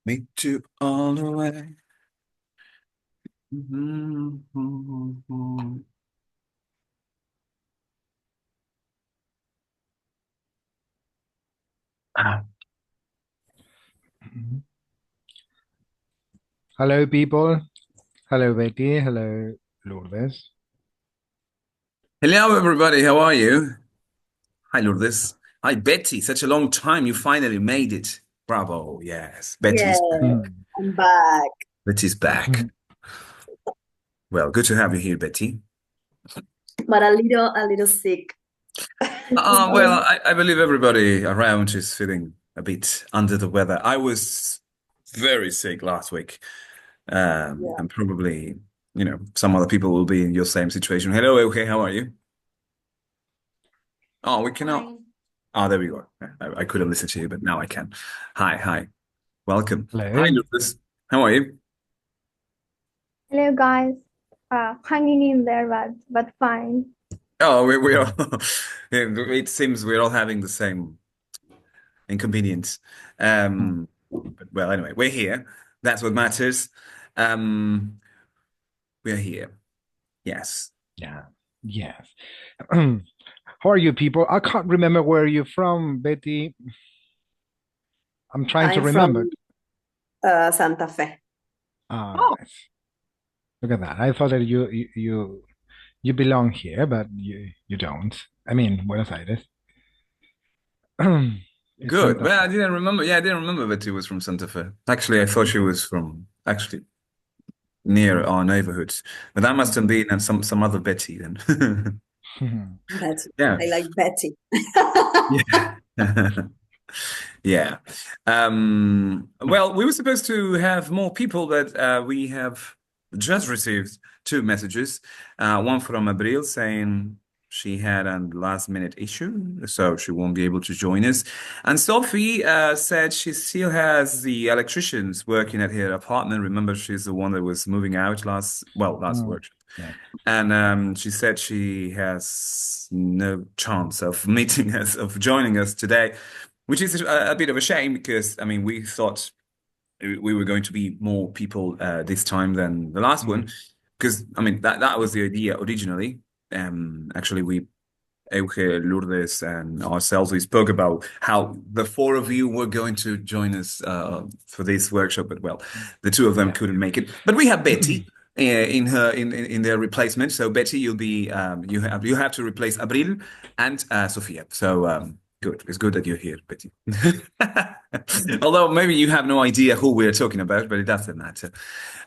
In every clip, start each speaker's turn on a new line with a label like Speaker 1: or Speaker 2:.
Speaker 1: Me too, all the way. Mhm. Ah.
Speaker 2: Hello, people. Hello, Betty. Hello, Lourdes.
Speaker 1: Hello, everybody. How are you? Hi, Lourdes. Hi, Betty. Such a long time. You finally made it. Bravo. Yes.
Speaker 3: Yeah,
Speaker 1: Betty's
Speaker 2: Hmm.
Speaker 3: I'm back,
Speaker 1: Betty's back. Well, good to have you here, Betty.
Speaker 3: but a little sick.
Speaker 1: Well,
Speaker 3: Sorry.
Speaker 1: I believe everybody around is feeling a bit under the weather. I was very sick last week.
Speaker 3: Yeah,
Speaker 1: And probably, some other people will be in your same situation. Hello, okay, how are you? Oh, we cannot.
Speaker 3: fine.
Speaker 1: Oh, there we go. I couldn't listen to you, but now I can. Hi, hi. Welcome. Hi,
Speaker 2: Hello.
Speaker 1: Lucas. How are you?
Speaker 4: Hello guys, hanging in there, but fine.
Speaker 1: Oh, we
Speaker 2: Hmm.
Speaker 1: are. It seems we're all having the same inconvenience.
Speaker 2: Hmm.
Speaker 1: But well, anyway, we're here. That's what matters. Um, we're here. Yes.
Speaker 2: Yeah. Yes. How are you, people? I can't remember where you're from, Betty. I'm trying to
Speaker 3: I'm
Speaker 2: remember.
Speaker 3: from Santa Fe.
Speaker 2: Ah,
Speaker 1: Oh,
Speaker 2: nice. Look at that. I thought that you belong here, but you don't. I mean, Buenos Aires. It's
Speaker 1: good.
Speaker 2: Santa
Speaker 1: Well,
Speaker 2: Fe.
Speaker 1: I didn't remember. Yeah, I didn't remember that she was from Santa Fe. Actually, I thought she was from actually near our neighborhoods. But that must have been some other Betty then.
Speaker 3: Betty.
Speaker 1: Yeah.
Speaker 3: I like Betty.
Speaker 1: Yeah. Yeah. Well, we were supposed to have more people, but we have just received two messages. One from Abril saying she had a last minute issue, so she won't be able to join us. And Sophie said she still has the electricians working at her apartment. Remember, she's the one that was moving out last
Speaker 2: Hmm.
Speaker 1: workshop.
Speaker 2: Yeah.
Speaker 1: And she said she has no chance of meeting us, of joining us today, which is a bit of a shame because, I mean, we thought we were going to be more people this time than the last
Speaker 2: Hmm.
Speaker 1: one. Because, I mean, that was the idea originally. Actually, Euge, Lourdes, and ourselves, we spoke about how the four of you were going to join us for this workshop, but well, the two of them
Speaker 2: Yeah.
Speaker 1: couldn't make it. But we have Betty in their replacement. So Betty, you'll be you have to replace Abril and Sofia. So good, it's good that you're here, Betty. Although maybe you have no idea who we're talking about, but it doesn't matter.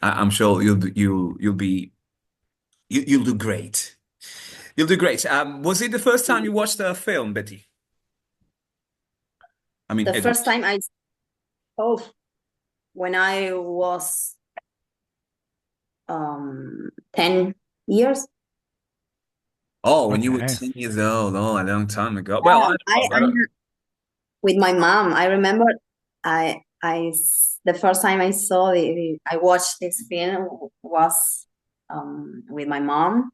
Speaker 1: I'm sure you'll do great. You'll do great. Was it the first time you watched a film, Betty? I mean,
Speaker 3: The
Speaker 1: Edward.
Speaker 3: first time I saw when I was 10 years.
Speaker 1: Oh, when you were
Speaker 2: Okay.
Speaker 1: 10 years old. Oh, a long time ago. Well, I
Speaker 3: Yeah,
Speaker 1: don't know,
Speaker 3: I with my mom. I remember the first time I saw I watched this film was with my mom,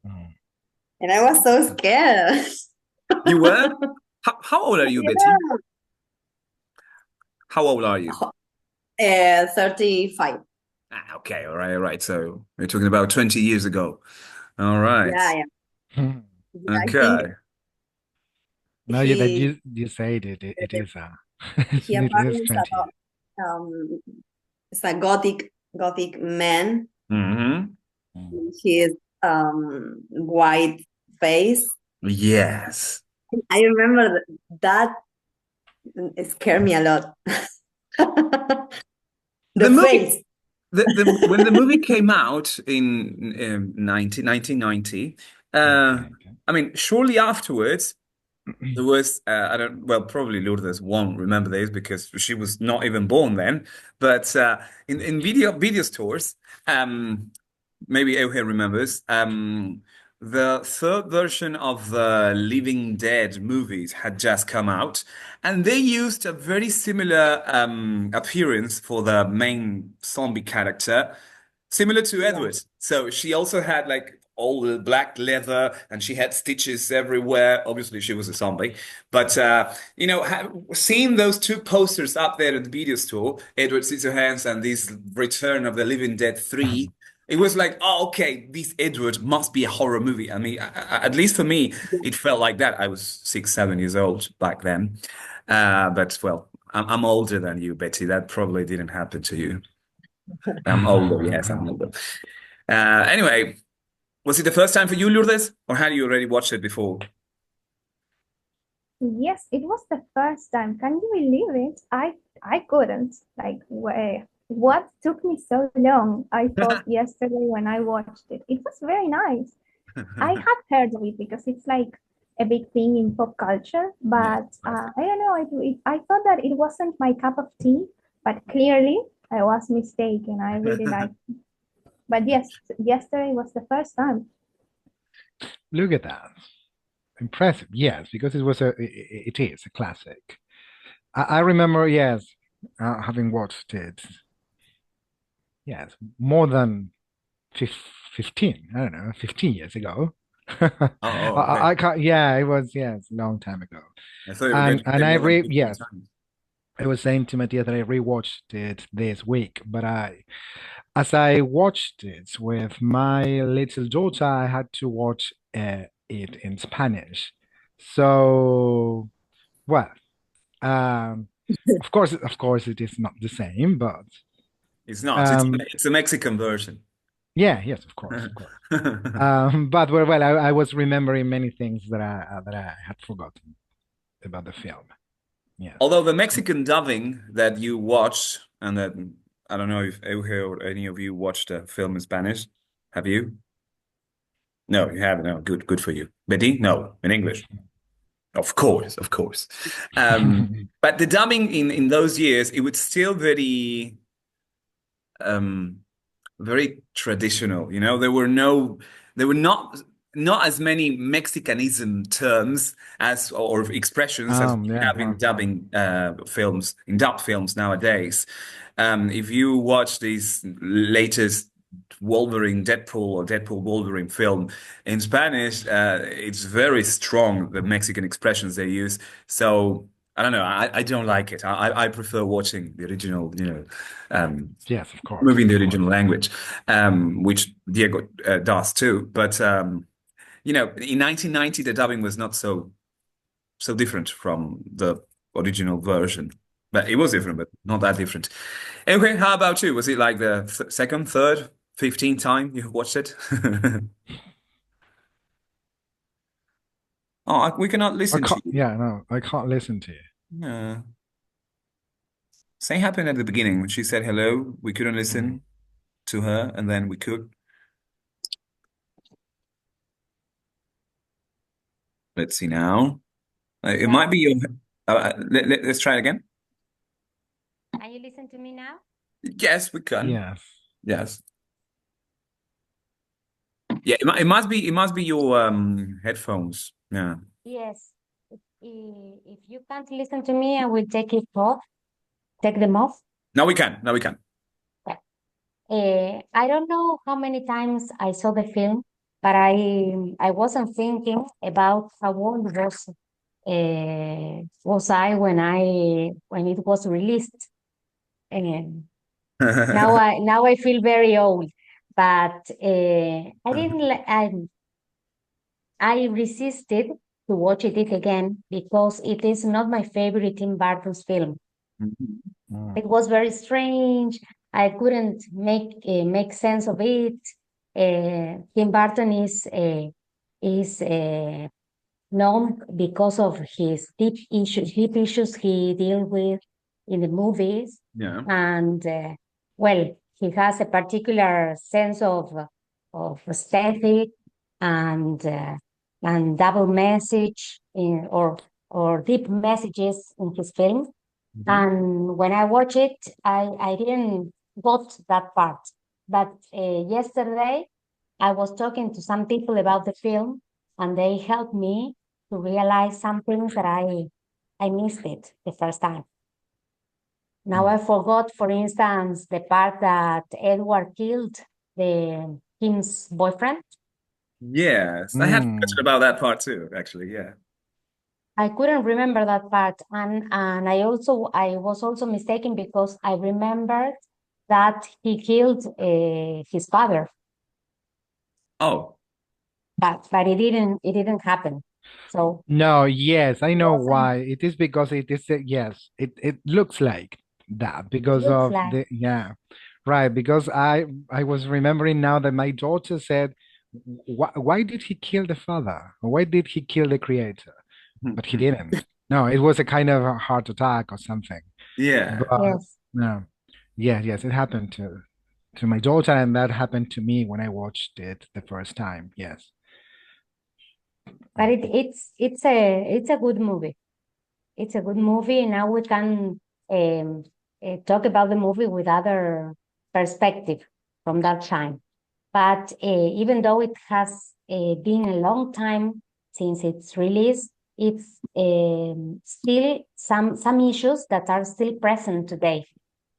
Speaker 2: Hmm.
Speaker 3: and I was so scared.
Speaker 1: you were? How old are you, Betty?
Speaker 3: Yeah.
Speaker 1: How old are you?
Speaker 3: 35.
Speaker 1: Okay, all right, all right. So we're talking about 20 years ago. All right.
Speaker 3: Yeah, yeah.
Speaker 2: Hmm.
Speaker 3: Yeah, I think
Speaker 1: Okay.
Speaker 2: Now that
Speaker 3: he
Speaker 2: you say it, it is
Speaker 3: he
Speaker 2: it is
Speaker 3: apparently is
Speaker 2: 20 years.
Speaker 3: a gothic man.
Speaker 1: Hmm.
Speaker 2: Hmm.
Speaker 3: He is white face.
Speaker 1: Yes.
Speaker 3: I remember that it scared me a lot.
Speaker 1: The
Speaker 3: The
Speaker 1: movie,
Speaker 3: face.
Speaker 1: when the movie came out in 1990,
Speaker 2: Okay.
Speaker 1: I mean, shortly afterwards, there was, well, probably Lourdes won't remember this because she was not even born then. But in video stores, um, maybe Euge remembers, the third version of the Living Dead movies had just come out, and they used a very similar appearance for the main zombie character, similar to
Speaker 3: Yeah.
Speaker 1: Edward. So she also had like all the black leather, and she had stitches everywhere. Obviously, she was a zombie. But seeing those two posters up there at the video store, Edward Scissorhands and this Return of the Living Dead 3, it was like, oh, okay, this Edward must be a horror movie. I mean, at least for me, it felt like that. I was 6, 7 years old back then. But well, I'm older than you, Betty. That probably didn't happen to you. I'm older. Yes, I'm older. Anyway, was it the first time for you, Lourdes, or had you already watched it before?
Speaker 4: Yes, it was the first time. Can you believe it? I couldn't. Like, what took me so long? I thought yesterday when I watched it. It was very nice. I had heard of it because it's like a big thing in pop culture,
Speaker 1: Yeah.
Speaker 4: but I don't know. I thought that it wasn't my cup of tea, but clearly I was mistaken. I really liked it. But yes, yesterday was the first time.
Speaker 2: Look at that. Impressive. Yes, because it is a classic. I remember, yes, having watched it, yes, more than 15, I don't know, 15 years ago.
Speaker 1: Oh, okay.
Speaker 2: I can't, yeah, it was, yes, a long time ago.
Speaker 1: I thought you were going to say
Speaker 2: I
Speaker 1: more than 15
Speaker 2: yes,
Speaker 1: times.
Speaker 2: I was saying to Matthias that I rewatched it this week, but as I watched it with my little daughter, I had to watch it in Spanish. So, well, um, of course, it is not the same, but
Speaker 1: It's not.
Speaker 2: um,
Speaker 1: It's a Mexican version.
Speaker 2: yeah, yes, of course, of course. But I was remembering many things that I had forgotten about the film. Yes.
Speaker 1: Although the Mexican dubbing that you watched, and that I don't know if Euge or any of you watched the film in Spanish. Have you? No, you haven't. No, good for you. Betty? No, in English. Of course, of course. But the dubbing in those years, it was still um, very traditional. There were not as many Mexicanism terms as or expressions as we
Speaker 2: Yeah,
Speaker 1: have in dubbing films, in dubbed films nowadays. If you watch these latest Wolverine Deadpool or Deadpool Wolverine film in Spanish, it's very strong, the Mexican expressions they use. So I don't know. I don't like it. I prefer watching the original,
Speaker 2: yes, of course,
Speaker 1: movie in the
Speaker 2: of course.
Speaker 1: original language, which Diego does too. But in 1990, the dubbing was not so different from the original version. But it was different, but not that different. Anyway, how about you? Was it like the second, third, 15th time you watched it? Oh, we cannot
Speaker 2: I
Speaker 1: listen to
Speaker 2: can't.
Speaker 1: you.
Speaker 2: Yeah, no, I can't listen to you.
Speaker 1: Yeah. Same happened at the beginning when she said hello. We couldn't
Speaker 2: Mm.
Speaker 1: listen to her, and then we could. Let's see now. It might
Speaker 5: Now,
Speaker 1: be your. Let's try it again.
Speaker 5: can you listen to me now?
Speaker 1: Yes, we can.
Speaker 2: Yes.
Speaker 1: Yes. Yeah, it must be your headphones. Yeah.
Speaker 5: Yes. If you can't listen to me, I will take them off.
Speaker 1: Now we can. Now we can.
Speaker 5: I don't know how many times I saw the film, but I wasn't thinking about how old was I when it was released. And now I feel very old, but I didn't I resisted to watch it again because it is not my favorite Tim Burton's film.
Speaker 2: Mm.
Speaker 5: It was very strange. I couldn't make sense of it. Tim Burton is known because of his deep issues he deals with in the movies,
Speaker 1: Yeah.
Speaker 5: and well, he has a particular sense of aesthetic and double message or deep messages in his film. And when I watch it, I didn't got that part. But yesterday, I was talking to some people about the film, and they helped me to realize some things that I missed it the first time. Now I forgot, for instance, the part that Edward killed Kim's boyfriend.
Speaker 1: Yes, I had
Speaker 2: Mm.
Speaker 1: forgotten about that part too, actually. Yeah.
Speaker 5: I couldn't remember that part, and I was also mistaken because I remembered that he killed his father,
Speaker 1: Oh,
Speaker 5: but it didn't happen. So
Speaker 2: No, yes, I
Speaker 5: it
Speaker 2: know
Speaker 5: wasn't.
Speaker 2: why. It is because it is, yes, it looks like that
Speaker 5: It
Speaker 2: because
Speaker 5: looks
Speaker 2: of
Speaker 5: like
Speaker 2: the, yeah, right. Because I was remembering now that my daughter said, why did he kill the father? Why did he kill the creator? But he didn't. No, it was a kind of a heart attack or something.
Speaker 1: yeah.
Speaker 2: But
Speaker 5: yes.
Speaker 2: no, yes, it happened to my daughter, and that happened to me when I watched it the first time. Yes.
Speaker 5: But it's a good movie. It's a good movie. Now we can um, talk about the movie with other perspective from that time. But even though it has been a long time since its release, it's still some issues that are still present today.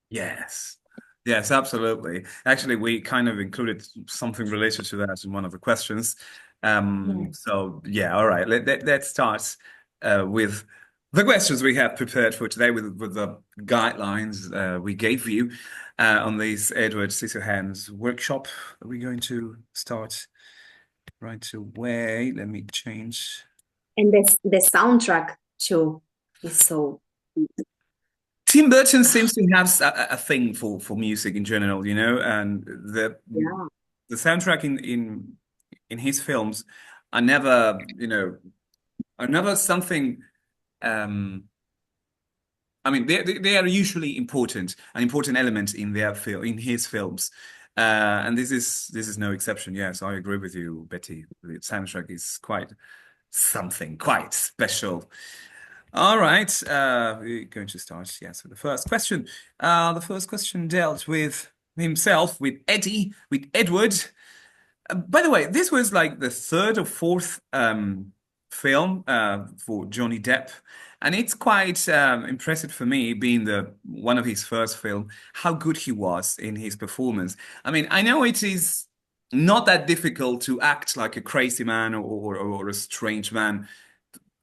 Speaker 1: Yes. Yes, absolutely. Actually, we kind of included something related to that in one of the questions.
Speaker 5: Yeah.
Speaker 1: So yeah, all right. Let's start with the questions we have prepared for today with the guidelines we gave you on this Edward Scissorhands workshop. Are we going to start right away? Let me change.
Speaker 3: And the soundtrack too is so
Speaker 1: Tim Burton seems to have a thing for music in general, and
Speaker 3: yeah.
Speaker 1: the soundtrack in his films are never, are never something. Um, I mean, they are usually an important element in in his films, and this is no exception. Yes, I agree with you, Betty. The soundtrack is quite something, quite special. All right, we're going to start, yes, with the first question. The first question dealt with himself, with Eddie, with Edward. By the way, this was like the third or fourth film for Johnny Depp, and it's quite impressive for me, being the one of his first film, how good he was in his performance. I mean, I know it is not that difficult to act like a crazy man or a strange man.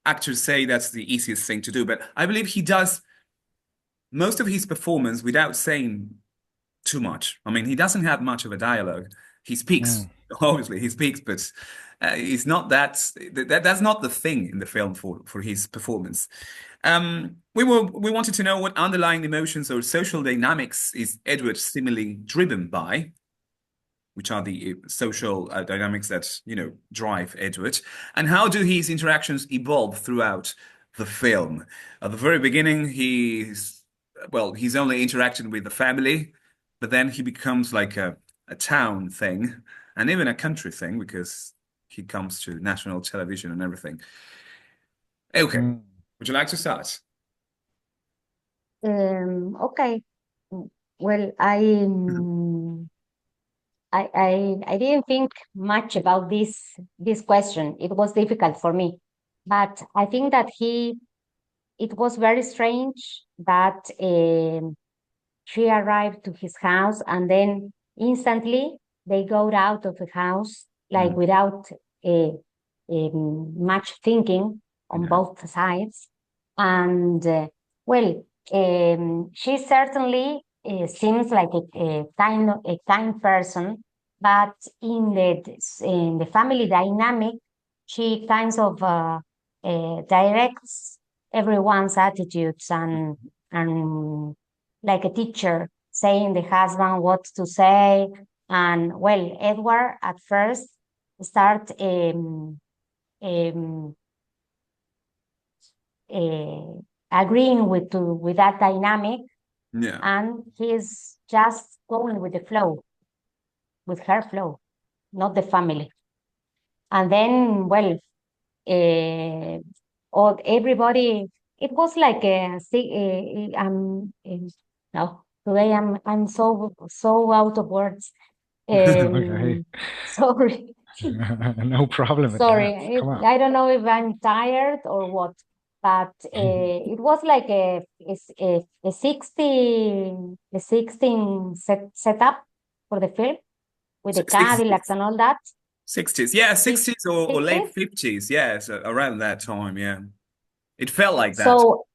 Speaker 1: Actors say that's the easiest thing to do, but I believe he does most of his performance without saying too much. I mean, he doesn't have much of a dialogue. He speaks,
Speaker 2: Mm.
Speaker 1: obviously, he speaks, but it's not that's not the thing in the film for his performance. We wanted to know what underlying emotions or social dynamics is Edward similarly driven by, which are the social dynamics that drive Edward, and how do his interactions evolve throughout the film. At the very beginning, he's only interacting with the family, but then he becomes like a town thing and even a country thing because he comes to national television and everything. Okay,
Speaker 2: Mm.
Speaker 1: would you like to start?
Speaker 5: Okay. Well, I didn't think much about this question. It was difficult for me, but I think that it was very strange that she arrived to his house and then instantly they go out of the house like
Speaker 1: Mm,
Speaker 5: without uh, much thinking on
Speaker 1: yeah,
Speaker 5: both sides. And well, she certainly seems like a kind person, but in the family dynamic, she kind of directs everyone's attitudes and like a teacher saying the husband what to say. And well, Edward at first start um, uh, agreeing with that dynamic,
Speaker 1: yeah,
Speaker 5: and he's just going with the flow, with her flow, not the family. And then, well, everybody, it was like no, today I'm so out of words.
Speaker 2: Okay.
Speaker 5: Um, sorry.
Speaker 2: No problem with
Speaker 5: Sorry,
Speaker 2: that. Come on.
Speaker 5: I don't know if I'm tired or what, but it was like a 16 setup for the film with the
Speaker 1: Six,
Speaker 5: Cadillacs and all that.
Speaker 1: 60s. Yeah, 60s or late
Speaker 5: 60s.
Speaker 1: 50s. Yeah, so around that time. Yeah. It felt like that.
Speaker 5: So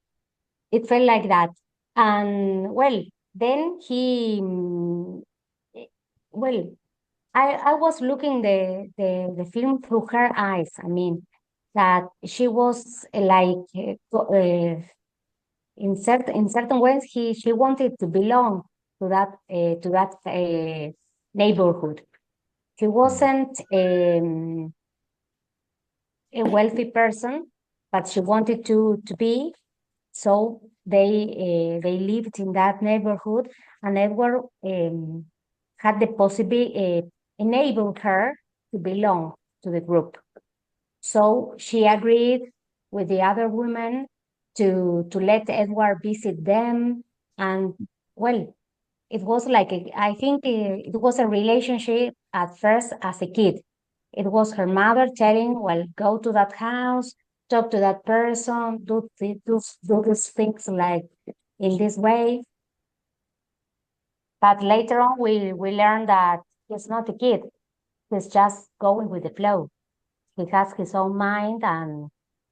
Speaker 5: it felt like that. And well, then well, I was looking the film through her eyes. I mean, that she was like in certain ways she wanted to belong to that neighborhood. She
Speaker 1: Mm.
Speaker 5: wasn't a wealthy person, but she wanted to be. So they lived in that neighborhood, and Edward had the possibility enabled her to belong to the group. So she agreed with the other women to let Edward visit them, and well, it was like I think it was a relationship at first as a kid. It was her mother telling, well, go to that house, talk to that person, do these things like in this way. But later on, we learned that he's not a kid. He's just going with the flow. He has his own mind, and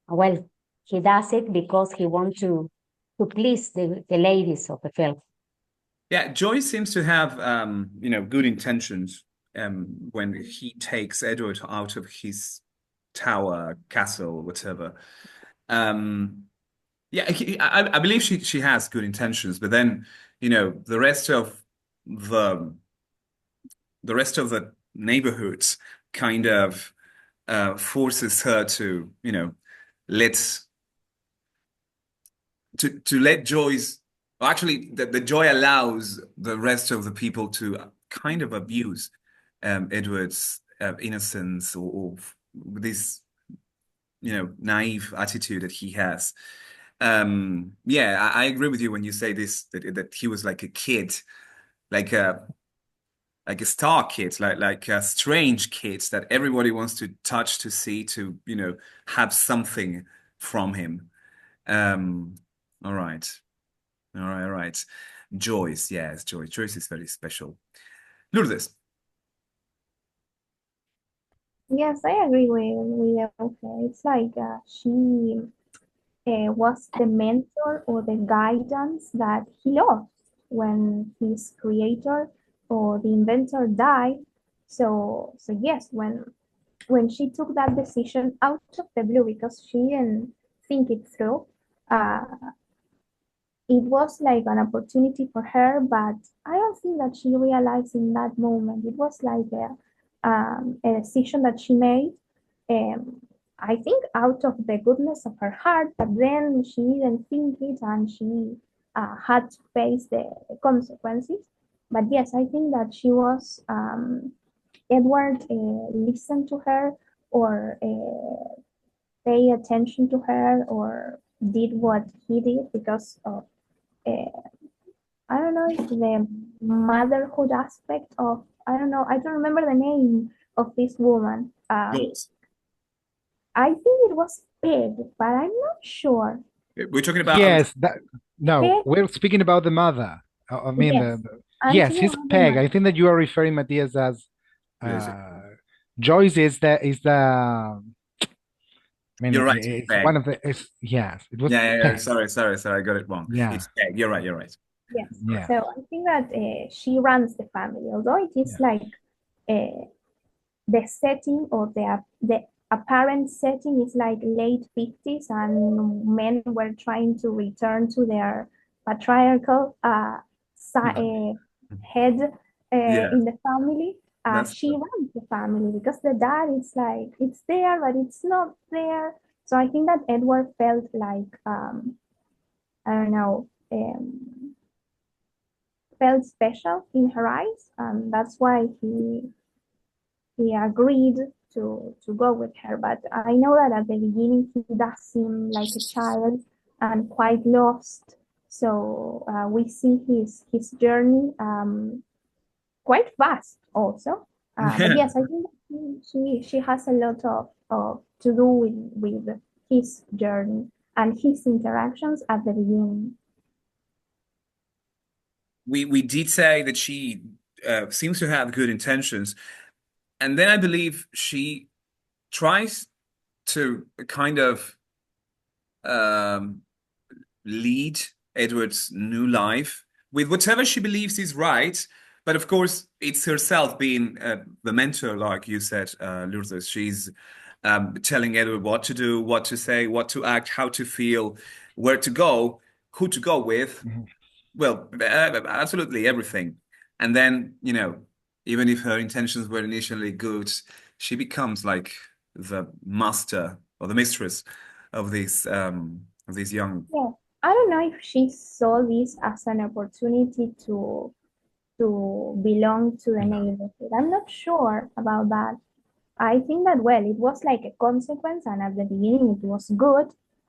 Speaker 5: well, he does it because he wants to please the ladies of the film.
Speaker 1: Yeah, Joyce seems to have good intentions when he takes Edward out of his tower, castle, whatever. Um yeah, I believe she has good intentions, but then, the rest of the neighborhoods kind of forces her to, let let Joyce, well, actually, the Joy allows the rest of the people to kind of abuse Edward's innocence or this, naive attitude that he has. Yeah, I agree with you when you say this that he was like a kid, like a star kid, like a strange kid that everybody wants to touch, to see, to have something from him. Um, all right. All right, all right. Joyce, yes, Joyce. Joyce is very special. Lourdes.
Speaker 4: Yes, I agree with okay. It's like she was the mentor or the guidance that he lost when his creator or the inventor died. So yes, when she took that decision out of the blue because she didn't think it through, uh, it was like an opportunity for her, but I don't think that she realized in that moment. It was like a decision that she made, um, I think, out of the goodness of her heart, but then she didn't think it and she had to face the consequences. But yes, I think that she was, Edward listened to her or pay attention to her or did what he did because of uh, I don't know if the motherhood aspect of I don't know, I don't remember the name of this woman.
Speaker 1: Joyce.
Speaker 4: I think it was Peg, but I'm not sure.
Speaker 1: We're talking about
Speaker 2: Yes, no,
Speaker 4: Peg,
Speaker 2: we're speaking about the mother. I mean,
Speaker 4: yes. I'm
Speaker 2: yes,
Speaker 4: thinking
Speaker 2: he's
Speaker 4: about the
Speaker 2: Peg.
Speaker 4: mother.
Speaker 2: I think that you are referring, Matthias, as
Speaker 1: yes,
Speaker 2: uh, Joyce is the. I mean,
Speaker 1: you're right. It's
Speaker 2: it's one
Speaker 1: Peg.
Speaker 2: of the. It's, yes, it was
Speaker 1: Yeah, yeah, yeah.
Speaker 2: Peg.
Speaker 1: Sorry. I got it wrong.
Speaker 2: Yeah,
Speaker 1: It's Peg. You're right. You're right.
Speaker 4: Yes.
Speaker 2: yeah,
Speaker 4: So I think that she runs the family, although it is
Speaker 2: yeah.
Speaker 4: like uh, the setting or the apparent setting is like late 50s and men were trying to return to their patriarchal head
Speaker 1: Yeah,
Speaker 4: in the family.
Speaker 1: that's
Speaker 4: She runs the family because the dad is like it's there but it's not there, so I think that Edward felt like I don't know, felt special in her eyes, and that's why he agreed to go with her. But I know that at the beginning he does seem like a child and quite lost. So we see his journey quite fast also. But
Speaker 1: yeah.
Speaker 4: yes, I think she has a lot of to do with his journey and his interactions at the beginning.
Speaker 1: We did say that she seems to have good intentions. and then I believe she tries to kind of um, lead Edward's new life with whatever she believes is right. But of course, it's herself being the mentor, like you said, Lourdes. She's telling Edward what to do, what to say, what to act, how to feel, where to go, who to go with.
Speaker 2: Mhm.
Speaker 1: Well, absolutely everything. And then, even if her intentions were initially good, she becomes like the master or the mistress of these young.
Speaker 4: Yeah, I don't know if she saw this as an opportunity to belong to the
Speaker 2: No.
Speaker 4: neighborhood. I'm not sure about that. I think that, well, it was like a consequence, and at the beginning it was good,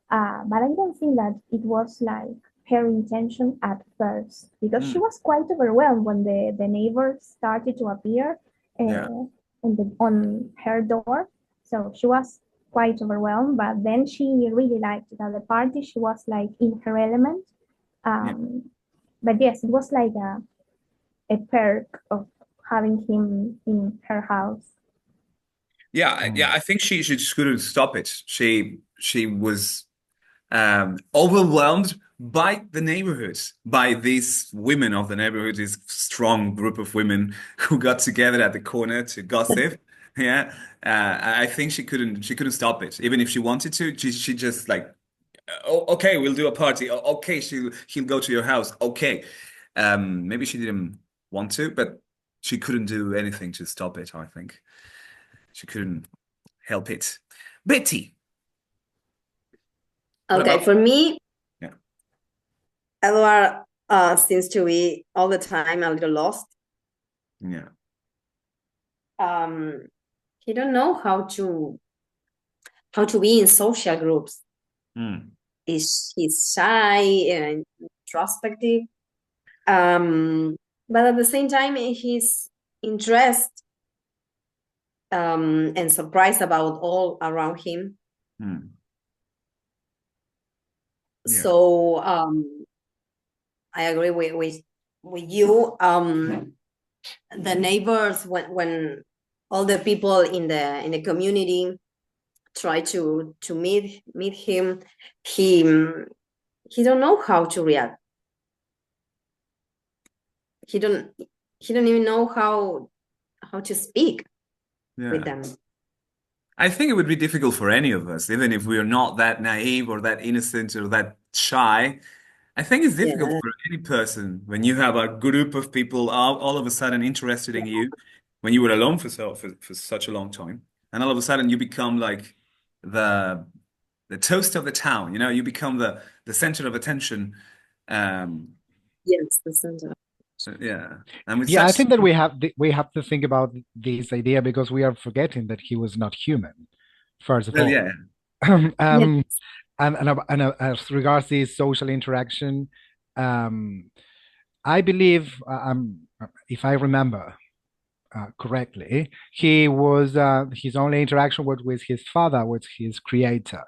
Speaker 4: but I don't think that it was like her intention at first, because she
Speaker 1: Mm,
Speaker 4: was quite overwhelmed when the neighbors started to appear
Speaker 1: yeah,
Speaker 4: on her door. So she was quite overwhelmed, but then she really liked it at the party. She was like in her element.
Speaker 1: yeah.
Speaker 4: But yes, it was like a perk of having him in her house.
Speaker 1: Yeah,
Speaker 2: Mm.
Speaker 1: I think she just couldn't stop it. She was overwhelmed by the neighborhood, by these women of the neighborhood, this strong group of women who got together at the corner to gossip. Yeah, I think she couldn't stop it, even if she wanted to. She just like, oh, okay, we'll do a party. Okay, he'll go to your house. Okay, maybe she didn't want to, but she couldn't do anything to stop it. I think she couldn't help it. Betty, what
Speaker 3: Okay,
Speaker 1: about?
Speaker 3: for me,
Speaker 1: Yeah,
Speaker 3: Edward seems to be all the time a little lost.
Speaker 1: yeah.
Speaker 3: Um, he don't know how to be in social groups.
Speaker 1: Mm.
Speaker 3: He's shy and introspective. But at the same time, he's interested and surprised about all around him.
Speaker 1: Mm. Yeah.
Speaker 3: So I agree with you. The neighbors, when all the people in the community try to meet him, he he don't know how to react. He don't he don't even know how to speak with
Speaker 1: Yeah.
Speaker 3: them.
Speaker 1: I think it would be difficult for any of us, even if we're not that naive or that innocent or that shy. I think it's difficult
Speaker 3: Yeah,
Speaker 1: for any person when you have a group of people all of a sudden interested in you, when you were alone for such a long time, and all of a sudden you become like the the toast of the town, you become the center of attention. Um,
Speaker 3: yes, the center.
Speaker 1: yeah, and with
Speaker 2: Yeah, I
Speaker 1: such,
Speaker 2: think that we have to think about this idea because we are forgetting that he was not human, first of
Speaker 1: well,
Speaker 2: all.
Speaker 1: yeah,
Speaker 3: Yes.
Speaker 2: Um, as regards this social interaction, um, I believe, if I remember correctly, his only interaction was with his father, with his creator.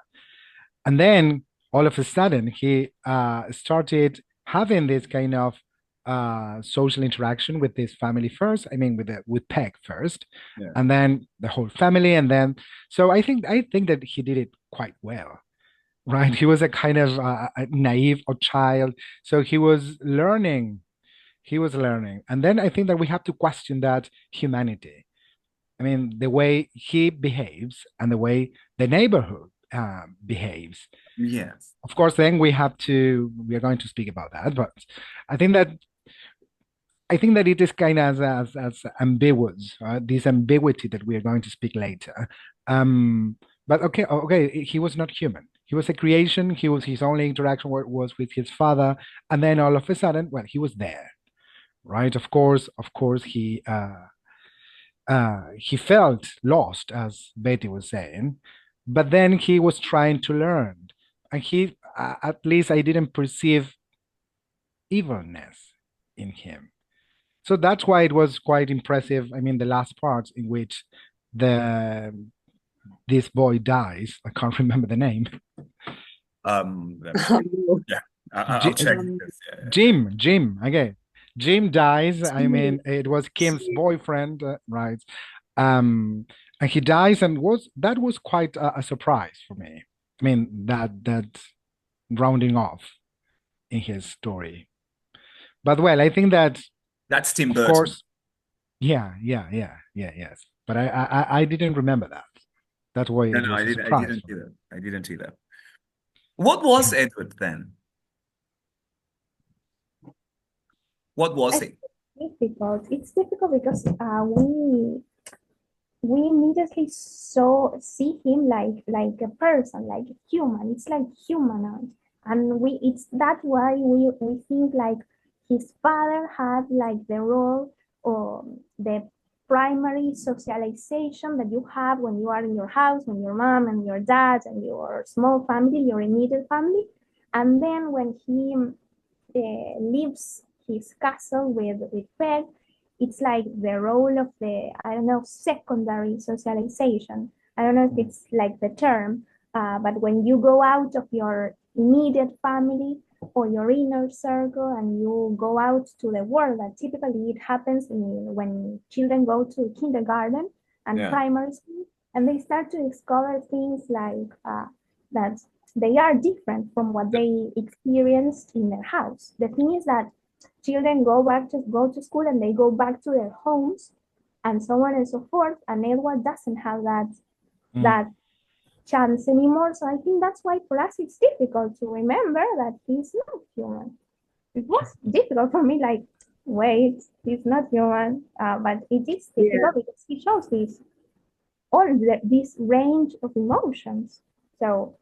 Speaker 2: And then all of a sudden, he started having this kind of social interaction with his family first. I mean, with Peg first,
Speaker 1: yeah,
Speaker 2: and then the whole family, and then so I think that he did it quite well, right? He was a kind of a naive or child, so he was learning. He was learning, and then I think that we have to question that humanity. I mean, the way he behaves and the way the neighborhood behaves.
Speaker 1: yes,
Speaker 2: Of course, then we are going to speak about that, but I think that it is kind of as ambiguous, this ambiguity that we are going to speak later. But okay, he was not human. He was a creation. His only interaction was with his father, and then all of a sudden, well, he was there, right? Of course, he felt lost, as Betty was saying, but then he was trying to learn, and at least I didn't perceive evilness in him. So that's why it was quite impressive. I mean, the last part in which the this boy dies. I can't remember the name.
Speaker 1: let me. Yeah, I'll
Speaker 2: J-
Speaker 1: check
Speaker 3: Um,
Speaker 1: this. Yeah, yeah,
Speaker 2: Jim. Okay, Jim dies. I mean, it was Kim's boyfriend, right? And he dies, and that was quite a surprise for me. I mean, that rounding off in his story. But well, I think that,
Speaker 1: That's Tim
Speaker 2: of
Speaker 1: Burton.
Speaker 2: course, yes. But I didn't remember that. That's why
Speaker 1: No,
Speaker 2: it
Speaker 1: no,
Speaker 2: was a
Speaker 1: I
Speaker 2: surprise
Speaker 1: didn't
Speaker 2: for me.
Speaker 1: either. I didn't either. What was Edward then? What was he?
Speaker 4: It's difficult because we immediately see him like a person, like a human. It's like humanoid, and it's that why we think like his father had like the role or the primary socialization that you have when you are in your house, when your mom and your dad and your small family, your immediate family, and then when he leaves his castle with Peg, it's like the role of the, I don't know, secondary socialization. I don't know if it's like the term, but when you go out of your immediate family or your inner circle and you go out to the world, that typically it happens when children go to kindergarten and
Speaker 1: Yeah.
Speaker 4: primary school, and they start to discover things like that they are different from what they experienced in their house. The thing is that children go to school and they go back to their homes and so on and so forth. And Edward doesn't have that chance anymore. So I think that's why for us it's difficult to remember that he's not human. It was difficult for me, like, wait, he's not human. But it is difficult because he shows this range of emotions. So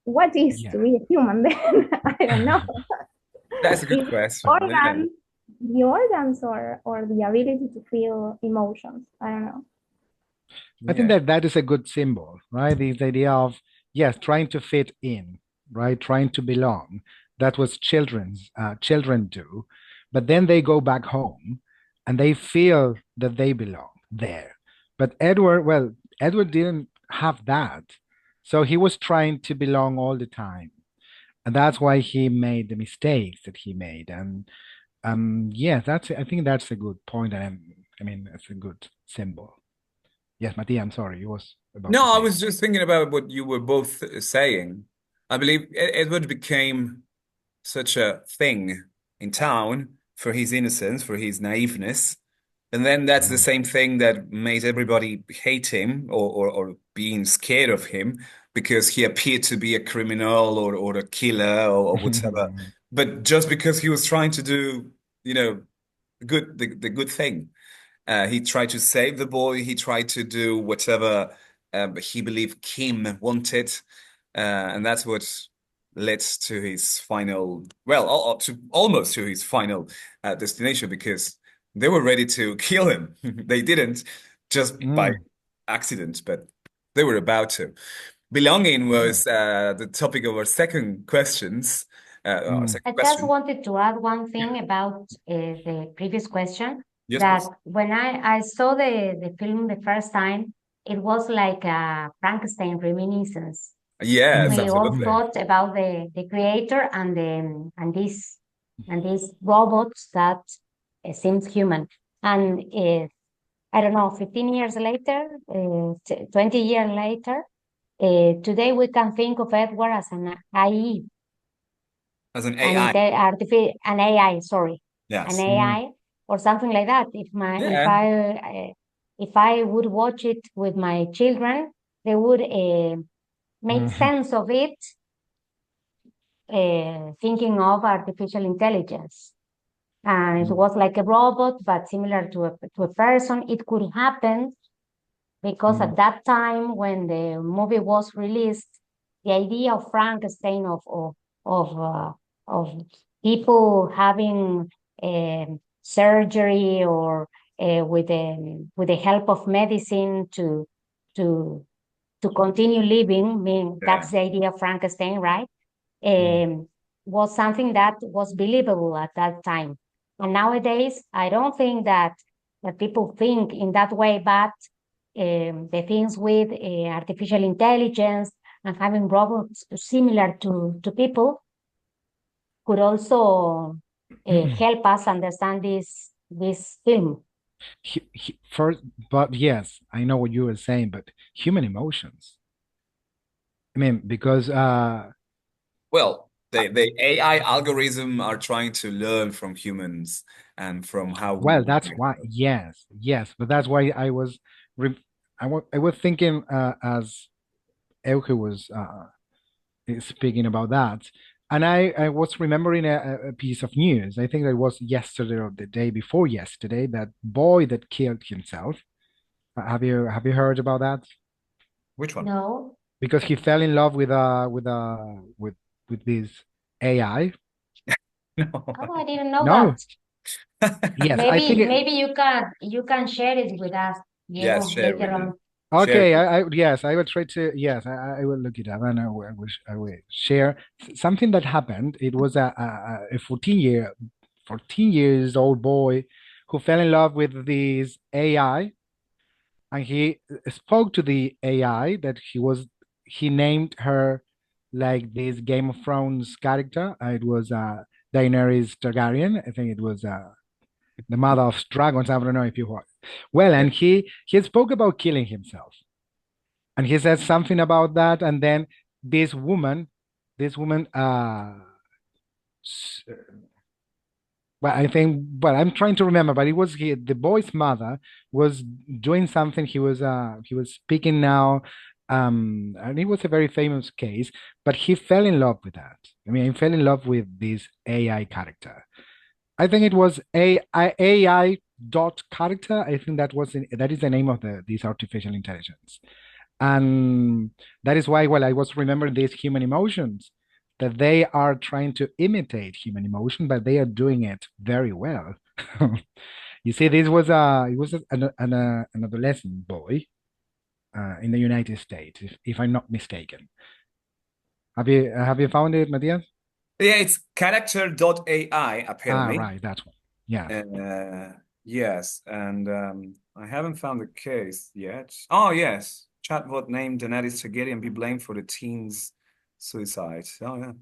Speaker 4: what is
Speaker 2: Yeah.
Speaker 4: to be a human then? I don't know.
Speaker 1: That's a good
Speaker 4: Is
Speaker 1: question. Yeah.
Speaker 4: organ the organs or the ability to feel emotions? I don't know.
Speaker 2: I think
Speaker 1: Yeah.
Speaker 2: that is a good symbol, right? This idea of, yes, trying to fit in, right? Trying to belong. That's what children do. But then they go back home and they feel that they belong there. But Edward didn't have that. So he was trying to belong all the time. And that's why he made the mistakes that he made. And yeah, I think that's a good point. And I mean, it's a good symbol. Yes, Mattia, I'm sorry, you was about to
Speaker 1: No, I
Speaker 2: say
Speaker 1: was
Speaker 2: something.
Speaker 1: just thinking about what you were both saying. I believe Edward became such a thing in town for his innocence, for his naiveness. And then that's the
Speaker 2: Mm.
Speaker 1: same thing that made everybody hate him or being scared of him because he appeared to be a criminal or a killer or whatever. But just because he was trying to do, the good thing. He tried to save the boy. He tried to do whatever he believed Kim wanted, and that's what led to his final, well, to almost to his final destination because they were ready to kill him. They didn't just by
Speaker 2: Mm,
Speaker 1: accident, but they were about to. Belonging
Speaker 2: yeah.
Speaker 1: was the topic of our second questions. Our
Speaker 2: Mm,
Speaker 1: second
Speaker 5: I just
Speaker 1: question.
Speaker 5: wanted to add one thing about the previous question,
Speaker 1: Yes,
Speaker 5: that
Speaker 1: please.
Speaker 5: when I saw the film the first time, it was like a Frankenstein reminiscence.
Speaker 1: Yes,
Speaker 5: We all
Speaker 1: absolutely.
Speaker 2: mm,
Speaker 5: thought about the creator and these robots that seems human. And I don't know, 15 years later, 20 years later, today we can think of Edward as an IE,
Speaker 1: As an AI.
Speaker 5: an AI, sorry, an
Speaker 1: Yes.
Speaker 2: mm,
Speaker 5: AI or something like that.
Speaker 1: Yeah.
Speaker 5: If I would watch it with my children, they would make
Speaker 2: mhm,
Speaker 5: sense of it, thinking of artificial intelligence. And it
Speaker 2: mm,
Speaker 5: was like a robot, but similar to a person. It could happen because
Speaker 2: mm,
Speaker 5: at that time when the movie was released, the idea of Frankenstein of of people having surgery or with the help of medicine to to continue living, I mean
Speaker 1: Yeah.
Speaker 5: that's the idea of Frankenstein, right?
Speaker 2: mm,
Speaker 5: Was something that was believable at that time. And nowadays, I don't think that people think in that way, but the things with artificial intelligence and having robots similar to people could also help us understand this film.
Speaker 2: First, but yes, I know what you were saying, but human emotions. I mean, because
Speaker 1: Well, the AI algorithm are trying to learn from humans and from how we
Speaker 2: well, that's
Speaker 1: react.
Speaker 2: why. Yes, yes, but that's why I was thinking as Euge was speaking about that, and I was remembering a piece of news. I think that was yesterday or the day before yesterday. That boy that killed himself. Have you heard about that?
Speaker 1: Which one?
Speaker 5: No.
Speaker 2: Because he fell in love with this AI.
Speaker 1: No.
Speaker 5: Oh, I didn't know
Speaker 2: No,
Speaker 5: that.
Speaker 2: yes, I think
Speaker 5: Maybe you can share it with us,
Speaker 1: Yes,
Speaker 5: Diego,
Speaker 1: share
Speaker 5: later
Speaker 1: with it.
Speaker 5: on.
Speaker 1: Share
Speaker 2: okay.
Speaker 1: it.
Speaker 2: Yes, I will try to. Yes, I will look it up, and I will share something that happened. It was a 14 years old boy who fell in love with this AI, and he spoke to the AI that he named her like this Game of Thrones character. It was Daenerys Targaryen. I think it was the mother of dragons. I don't know if you heard. Well,
Speaker 1: Yeah.
Speaker 2: and he spoke about killing himself, and he said something about that, and then this woman, this woman, well, I think, well, I'm trying to remember, but it was the boy's mother was doing something. He was speaking now, and it was a very famous case. But he fell in love with that. I mean, he fell in love with this AI character. I think it was AI dot character. I think that is the name of this artificial intelligence, and that is why, well, I was remembering these human emotions, that they are trying to imitate human emotion, but they are doing it very well. You see, this was an adolescent boy in the United States, if I'm not mistaken. Have you found it, Matthias?
Speaker 1: Yeah, it's character.ai
Speaker 2: Ah,
Speaker 1: apparently.
Speaker 2: right, that one. Yes.
Speaker 1: Uh, yes, and I haven't found the case yet. Oh, yes. Chatbot named Daenerys Targaryen be blamed for the teen's suicide. Oh, yeah.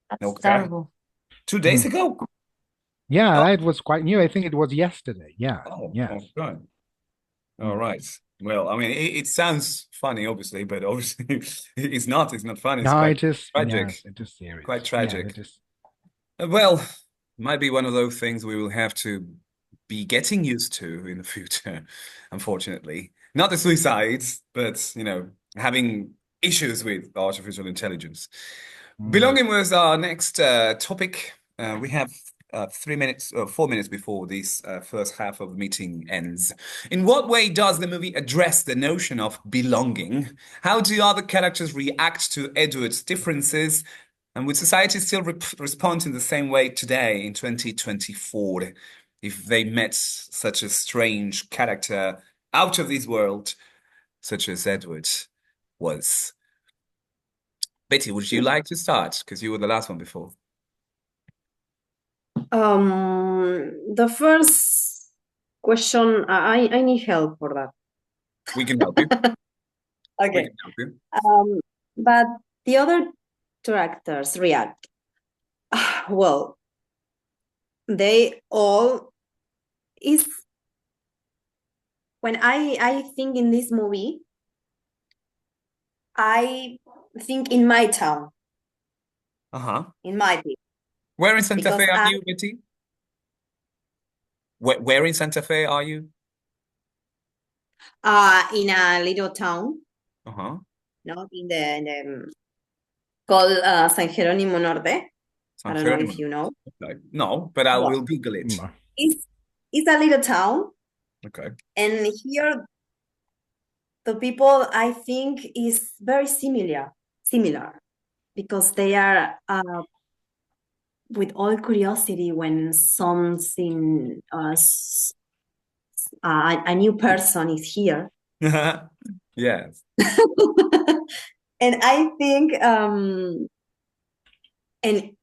Speaker 5: That's
Speaker 1: Okay.
Speaker 5: terrible.
Speaker 1: 2 days
Speaker 2: Hmm.
Speaker 1: ago?
Speaker 2: Yeah,
Speaker 1: Oh,
Speaker 2: that was quite new. I think it was yesterday. Yeah.
Speaker 1: oh,
Speaker 2: Yes.
Speaker 1: okay. All
Speaker 2: Hmm.
Speaker 1: right. Well, I mean, it sounds funny, obviously, but obviously it's not. It's not funny. It's
Speaker 2: No,
Speaker 1: quite
Speaker 2: it is. Yes,
Speaker 1: tragic.
Speaker 2: it is serious.
Speaker 1: Quite
Speaker 2: Yeah,
Speaker 1: tragic.
Speaker 2: it is.
Speaker 1: Well, might be one of those things we will have to be getting used to in the future, unfortunately. Not the suicides, but, having issues with artificial intelligence.
Speaker 2: Hmm.
Speaker 1: Belonging was our next topic. We have 3 minutes, 4 minutes before this first half of the meeting ends. In what way does the movie address the notion of belonging? How do other characters react to Edward's differences? And would society still respond in the same way today in 2024 if they met such a strange character out of this world, such as Edward was? Betty, would you like to start? Because you were the last one before.
Speaker 3: The first question, I need help for that.
Speaker 1: We can help you. We
Speaker 3: Okay.
Speaker 1: can help you.
Speaker 3: But the other characters react. Well, they all is when I think in this movie, I think in my town,
Speaker 1: Uh-huh.
Speaker 3: in my people,
Speaker 1: Where in Santa
Speaker 3: because
Speaker 1: Fe are you, Betty? Where in Santa Fe are you?
Speaker 3: in a little town,
Speaker 1: Uh-huh.
Speaker 3: no, in the called San Jerónimo Norte. I
Speaker 1: San
Speaker 3: don't know
Speaker 1: Jerónimo.
Speaker 3: if you know.
Speaker 1: Okay. No, but I
Speaker 3: Well,
Speaker 1: will Google it.
Speaker 2: No.
Speaker 3: it's a little town,
Speaker 1: Okay.
Speaker 3: and here the people I think is very similar because they are with all curiosity when something a new person is here.
Speaker 1: Yes.
Speaker 3: And I think and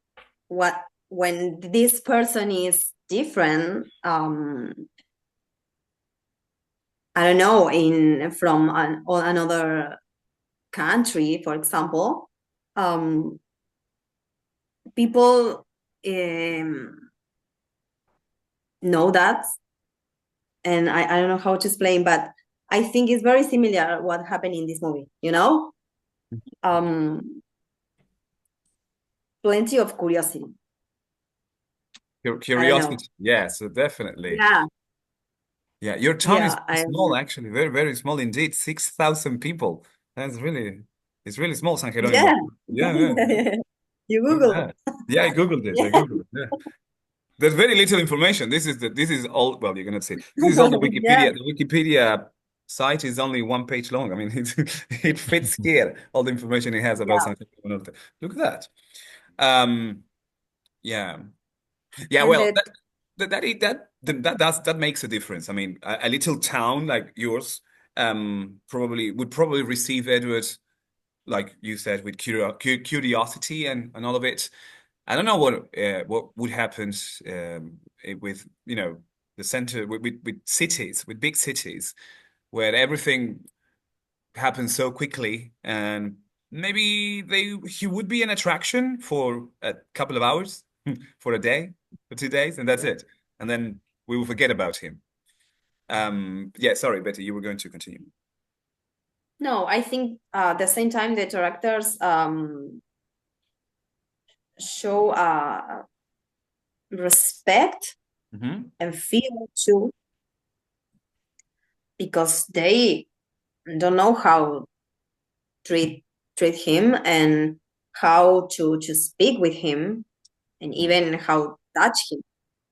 Speaker 3: what when this person is different, I don't know, in from or another country, for example, people know that and I don't know how to explain, but I think it's very similar what happened in this movie, you know? Plenty of curiosity.
Speaker 1: Curiosity. Yeah, so definitely.
Speaker 3: Yeah.
Speaker 1: Yeah, your town is small, actually, very, very small indeed. 6,000 people. That's really, it's really small, San Jerónimo.
Speaker 3: Yeah.
Speaker 1: Yeah.
Speaker 3: You
Speaker 1: Look
Speaker 3: Google.
Speaker 1: at that. Yeah, I Googled it.
Speaker 3: Yeah.
Speaker 1: I Googled it. Yeah. There's very little information. This is all, well, you're gonna see. This is all the
Speaker 3: Yeah.
Speaker 1: Wikipedia. The Wikipedia site is only 1 page long. I mean, it fits here, all the information it has about
Speaker 3: Yeah.
Speaker 1: San Jerónimo Norte. Look at that. Yeah. Yeah,
Speaker 3: And
Speaker 1: well, that makes a difference. I mean, a little town like yours would probably receive Edward, like you said, with curiosity and all of it. I don't know what would happen with the center with cities, with big cities, where everything happens so quickly, and maybe he would be an attraction for a couple of hours, for a day, for 2 days, and that's it. And then we will forget about him. Yeah, sorry, Betty, you were going to continue.
Speaker 3: No, I think at the same time the directors show respect and fear too, because they don't know how treat him and how to speak with him and even how touch him.